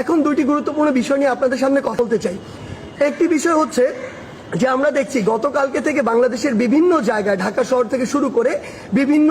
এখন দুইটি গুরুত্বপূর্ণ বিষয় নিয়ে আপনাদের সামনে কথা বলতে চাই। একটি বিষয় হচ্ছে যে আমরা দেখছি গতকালকে থেকে বাংলাদেশের বিভিন্ন জায়গায় ঢাকা শহর থেকে শুরু করে বিভিন্ন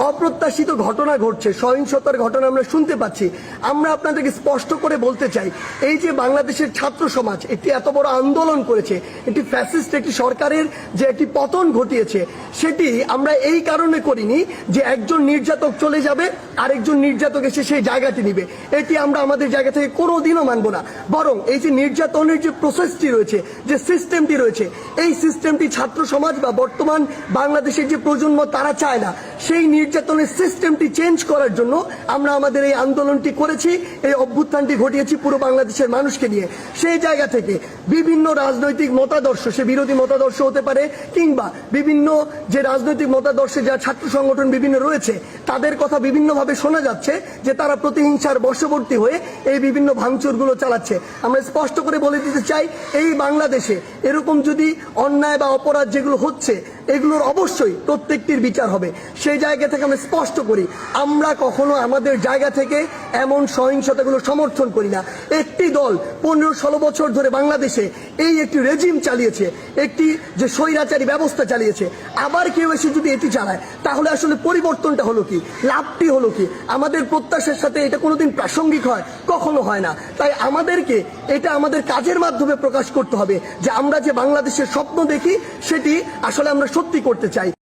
অপ্রত্যাশিত ঘটনা ঘটছে, সহিংসতার ঘটনা আমরা শুনতে পাচ্ছি। আমরা আপনাদেরকে স্পষ্ট করে বলতে চাই, এই যে বাংলাদেশের ছাত্র সমাজ একটি এত বড় আন্দোলন করেছে, একটি ফ্যাসিস্ট একটি সরকারের যে একটি পতন ঘটিয়েছে, সেটি আমরা এই কারণে করিনি যে একজন নির্যাতক চলে যাবে আরেকজন নির্যাতক এসে সেই জায়গাটি নিবে। এটি আমরা আমাদের জায়গা থেকে কোনোদিনও মানব না। বরং এই যে নির্যাতনের যে প্রসেসটি রয়েছে, যে সিস্টেমটি রয়েছে, এই সিস্টেমটি ছাত্র সমাজ বা বর্তমান বাংলাদেশের যে প্রজন্ম তারা চায় না। সেই নির্যাতনের সিস্টেমটি চেঞ্জ করার জন্য আমরা আমাদের এই আন্দোলনটি করেছি, এই অভ্যুত্থানটি ঘটিয়েছি পুরো বাংলাদেশের মানুষকে নিয়ে। সেই জায়গা থেকে বিভিন্ন রাজনৈতিক মতাদর্শ, সে বিরোধী মতাদর্শ হতে পারে কিংবা বিভিন্ন যে রাজনৈতিক মতাদর্শে যা ছাত্র সংগঠন বিভিন্ন রয়েছে, তাদের কথা বিভিন্নভাবে শোনা যাচ্ছে যে তারা প্রতিহিংসার বশবর্তী হয়ে এই বিভিন্ন ভাঙচুরগুলো চালাচ্ছে। আমরা স্পষ্ট করে বলে দিতে চাই, এই বাংলাদেশে এরকম যদি অন্যায় বা অপরাধ যেগুলো হচ্ছে, এগুলোর অবশ্যই প্রত্যেকটির বিচার হবে। সেই জায়গা থেকে আমরা স্পষ্ট করি, আমরা কখনো আমাদের জায়গা থেকে এমন সহিংসতাগুলো সমর্থন করি না। একটি দল 15-16 বছর ধরে বাংলাদেশে এই একটি রেজিম চালিয়েছে, একটি যে স্বৈরাচারী ব্যবস্থা চালিয়েছে, আবার কেউ এসে যদি এটি চালায়, তাহলে আসলে পরিবর্তনটা হলো কি, লাভটি হলো কি? আমাদের প্রত্যাশার সাথে এটা কোনোদিন প্রাসঙ্গিক হয়? কখনো হয় না। তাই আমাদেরকে এটা আমাদের কাজের মাধ্যমে প্রকাশ করতে হবে যে আমরা যে বাংলাদেশের স্বপ্ন দেখি সেটি আসলে আমরা সত্যি করতে চাই।